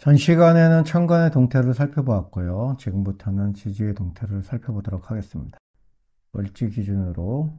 전 시간에는 천간의 동태를 살펴보았고요. 지금부터는 지지의 동태를 살펴보도록 하겠습니다. 월지 기준으로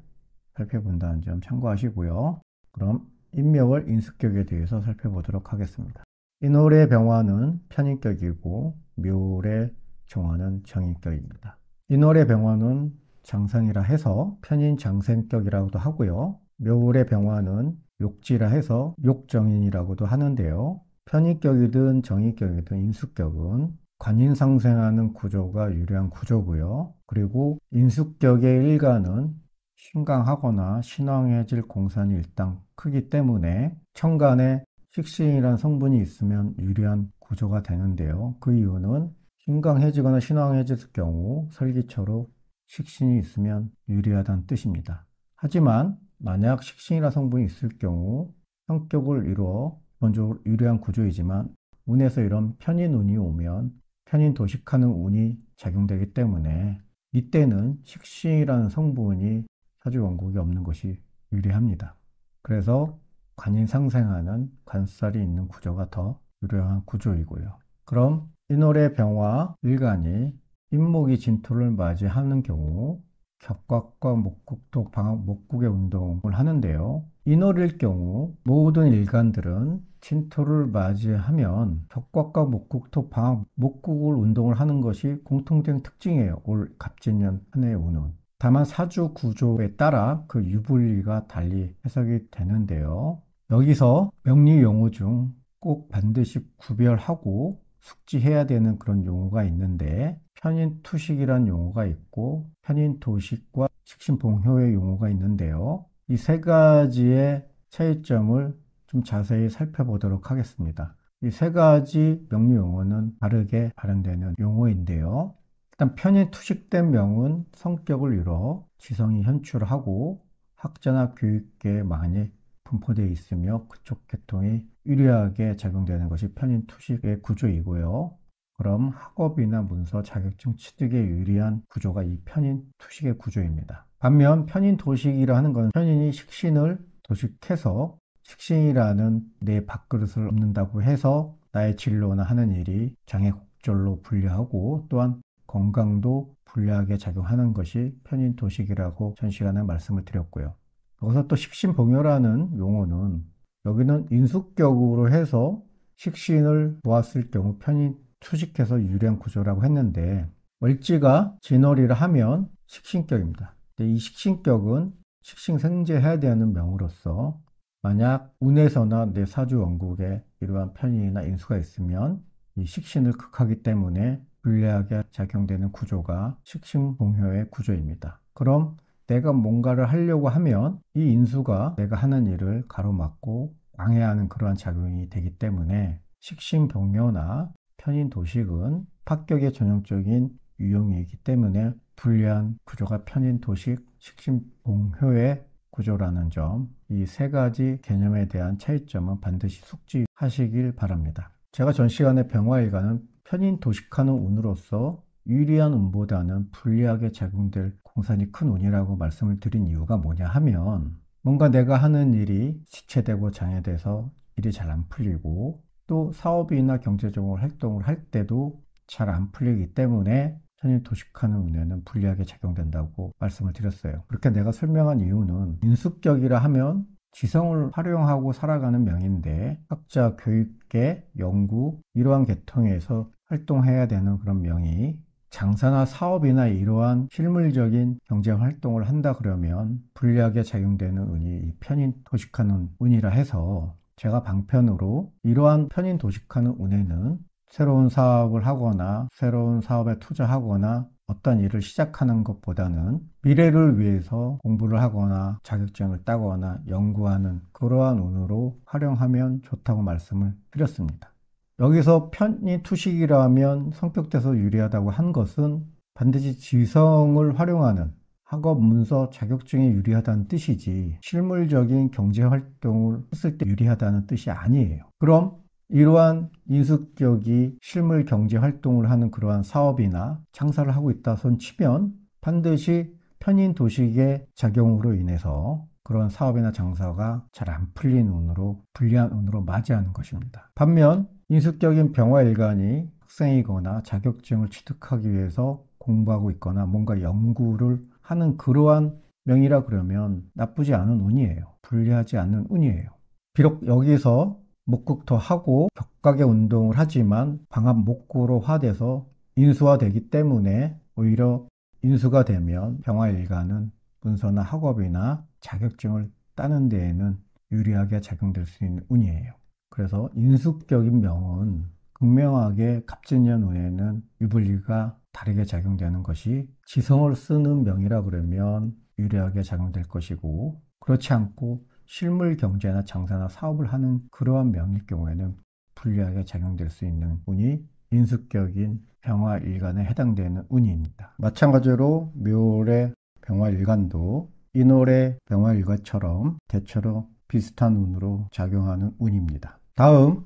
살펴본다는 점 참고하시고요. 그럼 인묘월 인수격에 대해서 살펴보도록 하겠습니다. 인월의 병화는 편인격이고 묘월의 정화는 정인격입니다. 인월의 병화는 장생이라 해서 편인장생격이라고도 하고요. 묘월의 병화는 욕지라 해서 욕정인이라고도 하는데요. 편인격이든 정인격이든 인수격은 관인상생하는 구조가 유리한 구조고요. 그리고 인수격의 일간은 신강하거나 신왕해질 공산이 일단 크기 때문에 천간에 식신이란 성분이 있으면 유리한 구조가 되는데요. 그 이유는 신강해지거나 신왕해질 경우 설기처로 식신이 있으면 유리하다는 뜻입니다. 하지만 만약 식신이란 성분이 있을 경우 성격을 이루어 기본적으로 유리한 구조이지만 운에서 이런 편인운이 오면 편인도식하는 운이 작용되기 때문에 이때는 식신이라는 성분이 사주원국이 없는 것이 유리합니다. 그래서 관인상생하는 관살이 있는 구조가 더 유리한 구조이고요. 그럼 인월의 병화 일간이 인목이 진토를 맞이하는 경우 격곽과 목국토 방학 목국의 운동을 하는데요. 인월일 경우 모든 일간들은 진토를 맞이하면 격곽과 목국토 방학 목국을 운동을 하는 것이 공통된 특징이에요. 올 갑진년 한 해의 운은. 다만 사주 구조에 따라 그 유불리가 달리 해석이 되는데요. 여기서 명리 용어 중 꼭 반드시 구별하고 숙지해야 되는 그런 용어가 있는데 편인투식이란 용어가 있고 편인도식과 식신봉효의 용어가 있는데요. 이 세 가지의 차이점을 좀 자세히 살펴보도록 하겠습니다. 이 세 가지 명리 용어는 다르게 발현되는 용어인데요. 일단 편인투식된 명은 성격을 이뤄 지성이 현출하고 학자나 교육계에 많이 분포되어 있으며 그쪽 계통이 유리하게 작용되는 것이 편인투식의 구조이고요. 그럼 학업이나 문서, 자격증 취득에 유리한 구조가 이 편인투식의 구조입니다. 반면 편인도식이라 하는 건 편인이 식신을 도식해서 식신이라는 내 밥그릇을 엎는다고 해서 나의 진로나 하는 일이 장애곡절로 불리하고 또한 건강도 불리하게 작용하는 것이 편인도식이라고 전 시간에 말씀을 드렸고요. 여기서 또 식신봉요라는 용어는 여기는 인수격으로 해서 식신을 보았을 경우 편인 투식해서 유리한 구조라고 했는데 월지가 진월이라 하면 식신격입니다. 근데 이 식신격은 식신생재해야 되는 명으로서 만약 운에서나 내 사주 원국에 이러한 편인이나 인수가 있으면 이 식신을 극하기 때문에 불리하게 작용되는 구조가 식신봉효의 구조입니다. 그럼 내가 뭔가를 하려고 하면 이 인수가 내가 하는 일을 가로막고 방해하는 그러한 작용이 되기 때문에 식신병묘나 편인도식은 합격의 전형적인 유형이기 때문에 불리한 구조가 편인도식, 식신봉효의 구조라는 점, 이 세 가지 개념에 대한 차이점은 반드시 숙지하시길 바랍니다. 제가 전 시간에 병화일간은 편인도식하는 운으로서 유리한 운보다는 불리하게 작용될 공산이 큰 운이라고 말씀을 드린 이유가 뭐냐 하면 뭔가 내가 하는 일이 지체되고 장애돼서 일이 잘 안 풀리고 또 사업이나 경제적으로 활동을 할 때도 잘 안 풀리기 때문에 편인도식하는 운에는 불리하게 작용된다고 말씀을 드렸어요. 그렇게 내가 설명한 이유는 인수격이라 하면 지성을 활용하고 살아가는 명인데 학자, 교육계, 연구 이러한 계통에서 활동해야 되는 그런 명이 장사나 사업이나 이러한 실물적인 경제 활동을 한다 그러면 불리하게 작용되는 운이 이 편인 도식하는 운이라 해서 제가 방편으로 이러한 편인 도식하는 운에는 새로운 사업을 하거나 새로운 사업에 투자하거나 어떤 일을 시작하는 것보다는 미래를 위해서 공부를 하거나 자격증을 따거나 연구하는 그러한 운으로 활용하면 좋다고 말씀을 드렸습니다. 여기서 편인투식이라면 성격돼서 유리하다고 한 것은 반드시 지성을 활용하는 학업, 문서, 자격증이 유리하다는 뜻이지 실물적인 경제활동을 했을 때 유리하다는 뜻이 아니에요. 그럼 이러한 인수격이 실물 경제활동을 하는 그러한 사업이나 창사를 하고 있다 손 치면 반드시 편인도식의 작용으로 인해서 그런 사업이나 장사가 잘 안 풀린 운으로, 불리한 운으로 맞이하는 것입니다. 반면 인수격인 병화일간이 학생이거나 자격증을 취득하기 위해서 공부하고 있거나 뭔가 연구를 하는 그러한 명이라 그러면 나쁘지 않은 운이에요. 불리하지 않는 운이에요. 비록 여기서 목극토 하고 격각의 운동을 하지만 방합 목구로 화돼서 인수화되기 때문에 오히려 인수가 되면 병화일간은 문서나 학업이나 자격증을 따는 데에는 유리하게 작용될 수 있는 운이에요. 그래서 인수격인 명은 극명하게 갑진년 운에는 유불리가 다르게 작용되는 것이 지성을 쓰는 명이라 그러면 유리하게 작용될 것이고, 그렇지 않고 실물 경제나 장사나 사업을 하는 그러한 명일 경우에는 불리하게 작용될 수 있는 운이 인수격인 병화일간에 해당되는 운입니다. 마찬가지로 묘월의 병화일간도 인월의 병화일간처럼 대체로 비슷한 운으로 작용하는 운입니다. 다음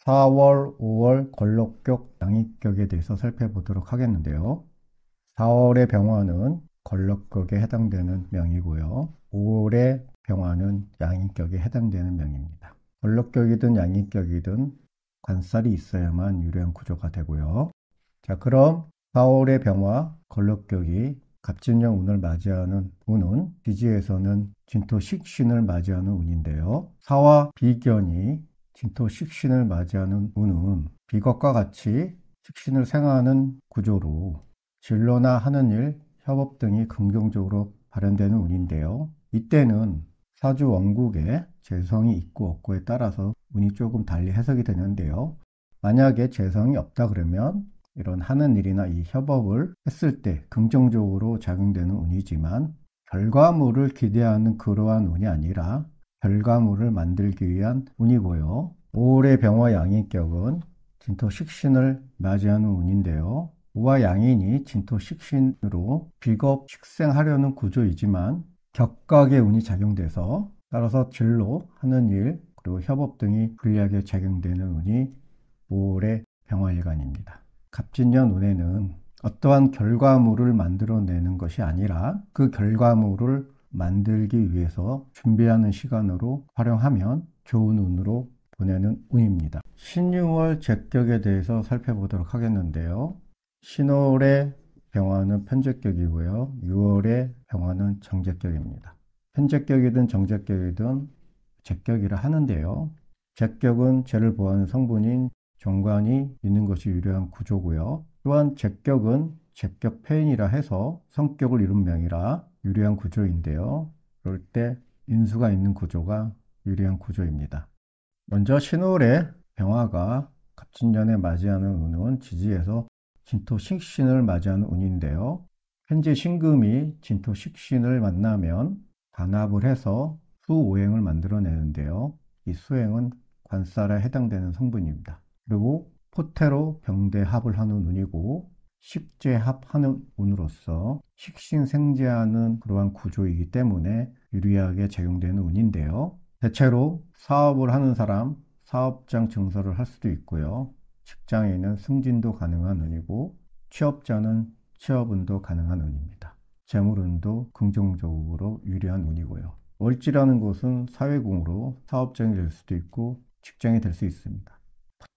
4월, 5월 걸럭격, 양익격에 대해서 살펴보도록 하겠는데요. 4월의 병화는 걸럭격에 해당되는 명이고요. 5월의 병화는 양익격에 해당되는 명입니다. 걸럭격이든 양익격이든 관살이 있어야만 유리한 구조가 되고요. 자, 그럼 4월의 병화 걸럭격이 갑진년 운을 맞이하는 운은 지지에서는 진토 식신을 맞이하는 운인데요. 사화 비견이 진토 식신을 맞이하는 운은 비겁과 같이 식신을 생하는 구조로 진로나 하는 일, 협업 등이 긍정적으로 발현되는 운인데요. 이때는 사주 원국에 재성이 있고 없고에 따라서 운이 조금 달리 해석이 되는데요. 만약에 재성이 없다 그러면 이런 하는 일이나 이 협업을 했을 때 긍정적으로 작용되는 운이지만 결과물을 기대하는 그러한 운이 아니라 결과물을 만들기 위한 운이고요. 5월의 병화 양인격은 진토 식신을 맞이하는 운인데요. 우와 양인이 진토 식신으로 비겁 식생하려는 구조이지만 격각의 운이 작용돼서 따라서 진로, 하는 일, 그리고 협업 등이 불리하게 작용되는 운이 5월의 병화일간입니다. 갑진년 운에는 어떠한 결과물을 만들어내는 것이 아니라 그 결과물을 만들기 위해서 준비하는 시간으로 활용하면 좋은 운으로 보내는 운입니다. 신유월 제격에 대해서 살펴보도록 하겠는데요. 신월의 병화는 편제격이고요. 6월의 병화는 정제격입니다. 편제격이든 정제격이든 제격이라 하는데요. 제격은 제를 보호하는 성분인 정관이 있는 것이 유리한 구조고요. 또한 제격은 제격폐인이라 해서 성격을 이룬 명이라 유리한 구조인데요. 그럴 때 인수가 있는 구조가 유리한 구조입니다. 먼저 신월의 병화가 갑진년에 맞이하는 운은 지지에서 진토 식신을 맞이하는 운인데요. 현재 신금이 진토 식신을 만나면 반합을 해서 수오행을 만들어내는데요. 이 수행은 관살에 해당되는 성분입니다. 그리고 포태로 병대합을 하는 운이고 식재합하는 운으로서 식신생재하는 그러한 구조이기 때문에 유리하게 작용되는 운인데요. 대체로 사업을 하는 사람, 사업장 증설을 할 수도 있고요. 직장에는 승진도 가능한 운이고 취업자는 취업운도 가능한 운입니다. 재물운도 긍정적으로 유리한 운이고요. 월지라는 곳은 사회궁으로 사업장이 될 수도 있고 직장이 될 수 있습니다.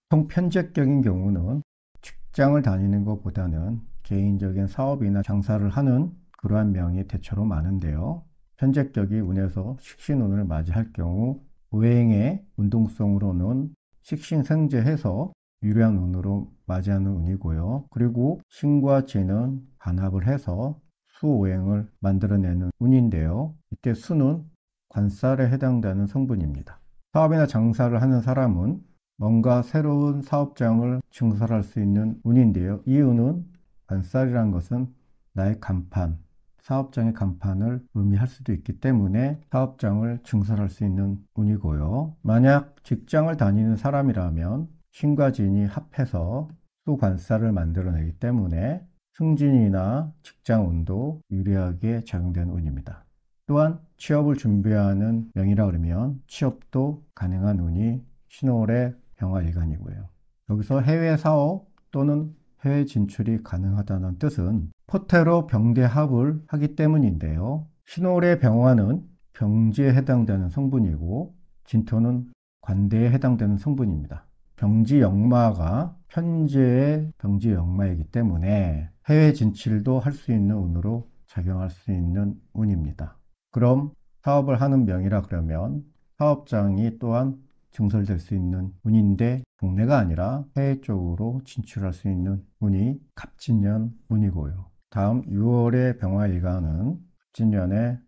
보통 편제격인 경우는 직장을 다니는 것보다는 개인적인 사업이나 장사를 하는 그러한 명이 대체로 많은데요. 편제격이 운에서 식신운을 맞이할 경우 오행의 운동성으로는 식신생재해서 유리한 운으로 맞이하는 운이고요. 그리고 신과 진은 반합을 해서 수오행을 만들어내는 운인데요. 이때 수는 관살에 해당되는 성분입니다. 사업이나 장사를 하는 사람은 뭔가 새로운 사업장을 증설할 수 있는 운인데요. 이 운은 관살이라는 것은 나의 간판, 사업장의 간판을 의미할 수도 있기 때문에 사업장을 증설할 수 있는 운이고요. 만약 직장을 다니는 사람이라면 신과 진이 합해서 수관살을 만들어내기 때문에 승진이나 직장 운도 유리하게 작용되는 운입니다. 또한 취업을 준비하는 명이라 그러면 취업도 가능한 운이 신월의 병화일간이고요. 여기서 해외 사업 또는 해외 진출이 가능하다는 뜻은 포태로 병대합을 하기 때문인데요. 신월의 병화는 병지에 해당되는 성분이고 진토는 관대에 해당되는 성분입니다. 병지역마가 편제의 병지역마이기 때문에 해외 진출도 할 수 있는 운으로 작용할 수 있는 운입니다. 그럼 사업을 하는 명이라 그러면 사업장이 또한 증설될 수 있는 운인데 국내가 아니라 해외 쪽으로 진출할 수 있는 운이 갑진년 운이고요. 다음 6월의 병화일간은 갑진년에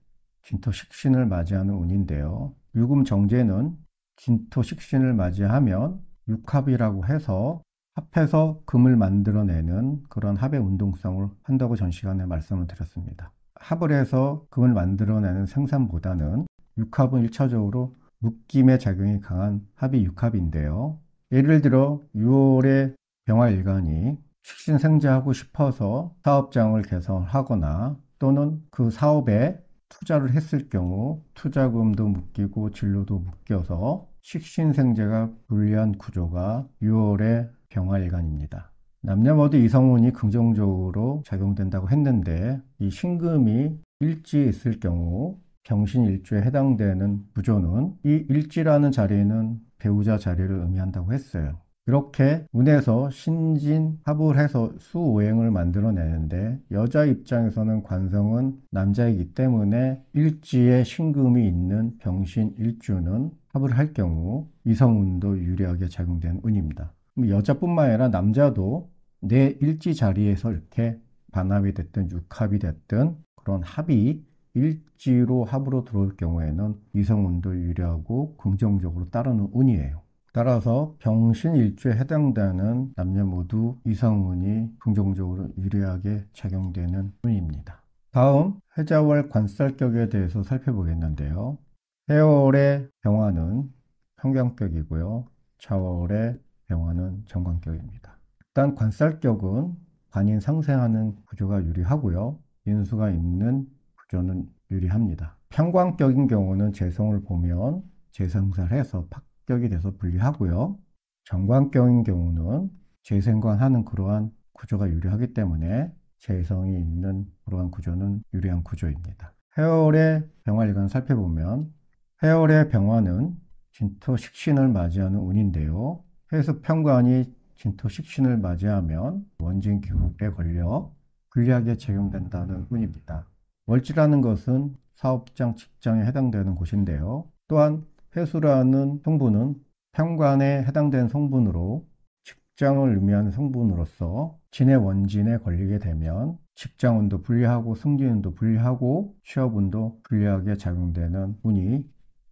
진토식신을 맞이하는 운인데요. 유금정제는 진토식신을 맞이하면 육합이라고 해서 합해서 금을 만들어내는 그런 합의 운동성을 한다고 전 시간에 말씀을 드렸습니다. 합을 해서 금을 만들어내는 생산보다는 육합은 1차적으로 묶임의 작용이 강한 합이 육합인데요. 예를 들어 6월에 병화일간이 식신생재하고 싶어서 사업장을 개설하거나 또는 그 사업에 투자를 했을 경우 투자금도 묶이고 진로도 묶여서 식신생재가 불리한 구조가 6월의 병화일간입니다. 남녀 모두 이성운이 긍정적으로 작용된다고 했는데 이 신금이 일지에 있을 경우 병신일주에 해당되는 구조는 이 일지라는 자리는 배우자 자리를 의미한다고 했어요. 이렇게 운에서 신진합을 해서 수오행을 만들어내는데 여자 입장에서는 관성은 남자이기 때문에 일지에 신금이 있는 병신일주는 합을 할 경우 이성운도 유리하게 작용되는 운입니다. 여자뿐만 아니라 남자도 내 일지 자리에서 이렇게 반합이 됐든 육합이 됐든 그런 합이 일지로 합으로 들어올 경우에는 이성운도 유리하고 긍정적으로 따르는 운이에요. 따라서 병신일주에 해당되는 남녀 모두 이성운이 긍정적으로 유리하게 작용되는 운입니다. 다음 해자월 관살격에 대해서 살펴보겠는데요. 해월의 병화는 평강격이고요. 자월의 병화는 정관격입니다. 일단 관살격은 관인 상생하는 구조가 유리하고요. 인수가 있는 구조는 유리합니다. 평광격인 경우는 재성을 보면 재생살해서 팍격이 돼서 불리하고요. 정관격인 경우는 재생관하는 그러한 구조가 유리하기 때문에 재성이 있는 그러한 구조는 유리한 구조입니다. 해월의 병화일간을 살펴보면 해월의 병화는 진토식신을 맞이하는 운인데요. 해수 평관이 진토식신을 맞이하면 원진 기국에 걸려 불리하게 작용된다는 운입니다. 월지라는 것은 사업장, 직장에 해당되는 곳인데요. 또한 해수라는 성분은 평관에 해당되는 성분으로 직장을 의미하는 성분으로서 진의 원진에 걸리게 되면 직장운도 불리하고 승진운도 불리하고 취업운도 불리하게 작용되는 운이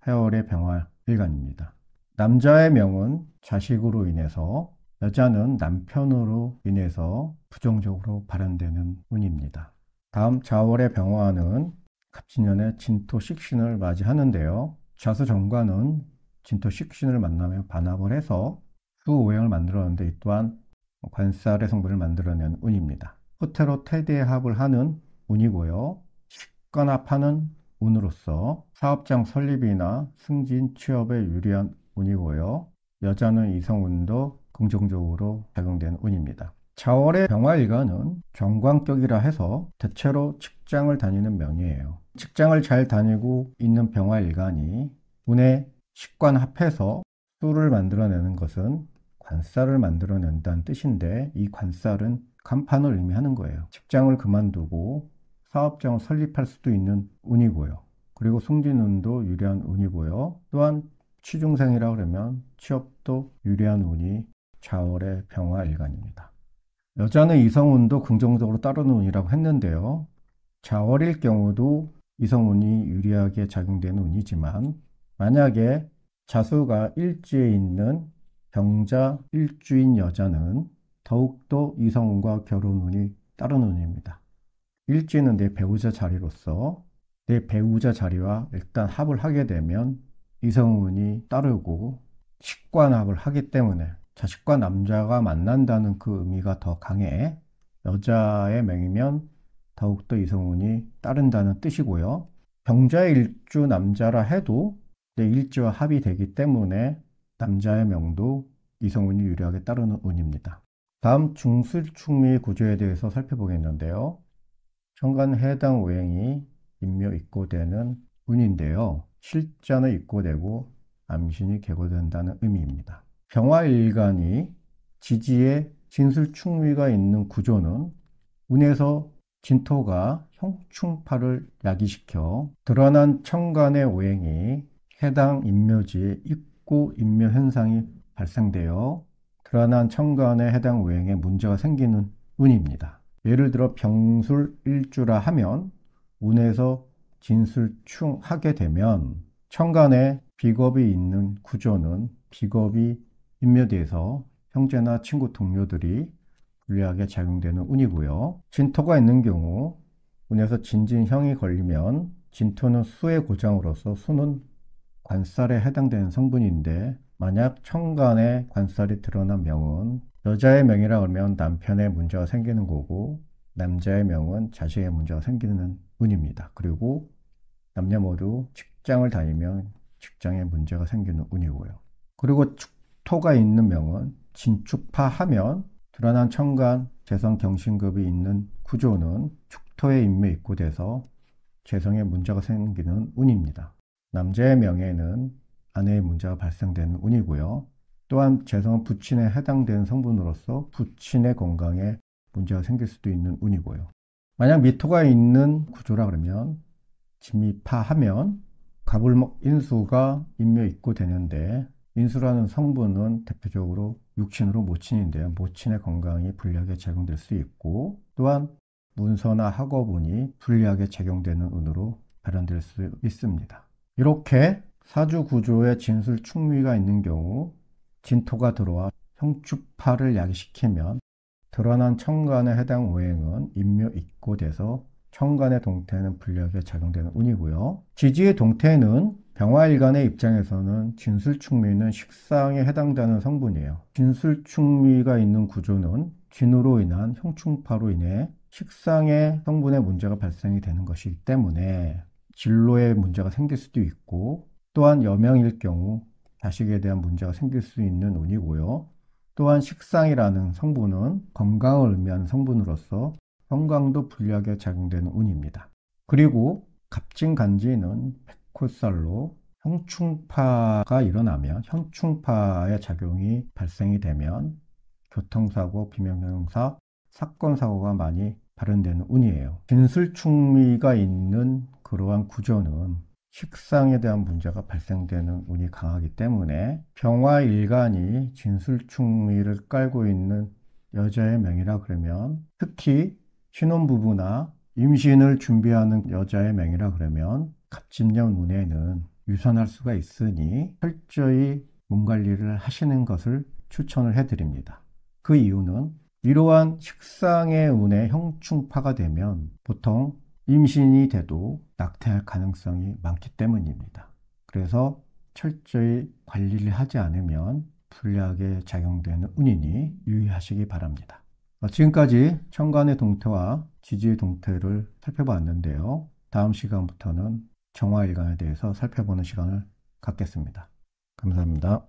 해월의 병화일간입니다. 남자의 명은 자식으로 인해서 여자는 남편으로 인해서 부정적으로 발현되는 운입니다. 다음 자월의 병화는 갑진년에 진토식신을 맞이하는데요. 자수정관은 진토식신을 만나며 반합을 해서 수오행을 만들어내는데 이 또한 관살의 성분을 만들어내는 운입니다. 호태로 태대의 합을 하는 운이고요. 식관합하는 운으로서 사업장 설립이나 승진, 취업에 유리한 운이고요. 여자는 이성운도 긍정적으로 작용되는 운입니다. 자월의 병화일간은 정관격이라 해서 대체로 직장을 다니는 명이에요. 직장을 잘 다니고 있는 병화일간이 운에 식관합해서 수를 만들어내는 것은 관살을 만들어낸다는 뜻인데 이 관살은 간판을 의미하는 거예요. 직장을 그만두고 사업장을 설립할 수도 있는 운이고요. 그리고 승진운도 유리한 운이고요. 또한 취중생이라 그러면 취업도 유리한 운이 자월의 병화일간입니다. 여자는 이성운도 긍정적으로 따르는 운이라고 했는데요. 자월일 경우도 이성운이 유리하게 작용되는 운이지만 만약에 자수가 일지에 있는 병자 일주인 여자는 더욱더 이성운과 결혼운이 따르는 운입니다. 일지는 내 배우자 자리로서 내 배우자 자리와 일단 합을 하게 되면 이성운이 따르고 식관합을 하기 때문에 자식과 남자가 만난다는 그 의미가 더 강해 여자의 명이면 더욱더 이성운이 따른다는 뜻이고요. 병자의 일주 남자라 해도 내 일지와 합이 되기 때문에 남자의 명도 이성운이 유리하게 따르는 운입니다. 다음 중술축미 구조에 대해서 살펴보겠는데요. 천간 해당 오행이 인묘 입고되는 운인데요. 실전에 입고되고 암신이 개고된다는 의미입니다. 병화일간이 지지에 진술충위가 있는 구조는 운에서 진토가 형충파를 야기시켜 드러난 천간의 오행이 해당 인묘지에 입고 인묘 현상이 발생되어 드러난 천간에 해당 오행에 문제가 생기는 운입니다. 예를 들어 병술일주라 하면 운에서 진술충하게 되면 천간에 비겁이 있는 구조는 비겁이 인묘돼서 형제나 친구 동료들이 불리하게 작용되는 운이고요. 진토가 있는 경우 운에서 진진형이 걸리면 진토는 수의 고장으로서 수는 관살에 해당되는 성분인데 만약 천간에 관살이 드러난 명은 여자의 명이라 하면 남편의 문제가 생기는 거고 남자의 명은 자식의 문제가 생기는 운입니다. 그리고 남녀 모두 직장을 다니면 직장에 문제가 생기는 운이고요. 그리고 축토가 있는 명은 진축파 하면 드러난 천간, 재성, 경신급이 있는 구조는 축토에 인묘 입고돼서 재성에 문제가 생기는 운입니다. 남자의 명예는 아내의 문제가 발생되는 운이고요. 또한 재성은 부친에 해당되는 성분으로서 부친의 건강에 문제가 생길 수도 있는 운이고요. 만약 미토가 있는 구조라 그러면 진미파 하면 갑을목 인수가 인묘 입고되는데 인수라는 성분은 대표적으로 육친으로 모친인데요. 모친의 건강이 불리하게 작용될 수 있고 또한 문서나 학업운이 불리하게 작용되는 운으로 발현될 수 있습니다. 이렇게 사주 구조에 진술 충미가 있는 경우 진토가 들어와 형축파를 야기시키면 드러난 천간에 해당 오행은 인묘 입고돼서 천간의 동태는 불리하게 작용되는 운이고요. 지지의 동태는 병화일간의 입장에서는 진술충미는 식상에 해당되는 성분이에요. 진술충미가 있는 구조는 진으로 인한 형충파로 인해 식상의 성분의 문제가 발생이 되는 것이기 때문에 진로에 문제가 생길 수도 있고 또한 여명일 경우 자식에 대한 문제가 생길 수 있는 운이고요. 또한 식상이라는 성분은 건강을 의미하는 성분으로서 건강도 불리하게 작용되는 운입니다. 그리고 갑진간지는 백홀살로 형충파가 일어나면 형충파의 작용이 발생이 되면 교통사고, 비명형사, 사건사고가 많이 발현되는 운이에요. 진술충미가 있는 그러한 구조는 식상에 대한 문제가 발생되는 운이 강하기 때문에 병화일간이 진술충미를 깔고 있는 여자의 명이라 그러면 특히 신혼부부나 임신을 준비하는 여자의 명이라 그러면 갑진년 운에는 유선할 수가 있으니 철저히 몸 관리를 하시는 것을 추천을 해드립니다. 그 이유는 이러한 식상의 운에 형충파가 되면 보통 임신이 돼도 낙태할 가능성이 많기 때문입니다. 그래서 철저히 관리를 하지 않으면 불리하게 작용되는 운이니 유의하시기 바랍니다. 지금까지 천간의 동태와 지지의 동태를 살펴봤는데요. 다음 시간부터는 정화일간에 대해서 살펴보는 시간을 갖겠습니다. 감사합니다.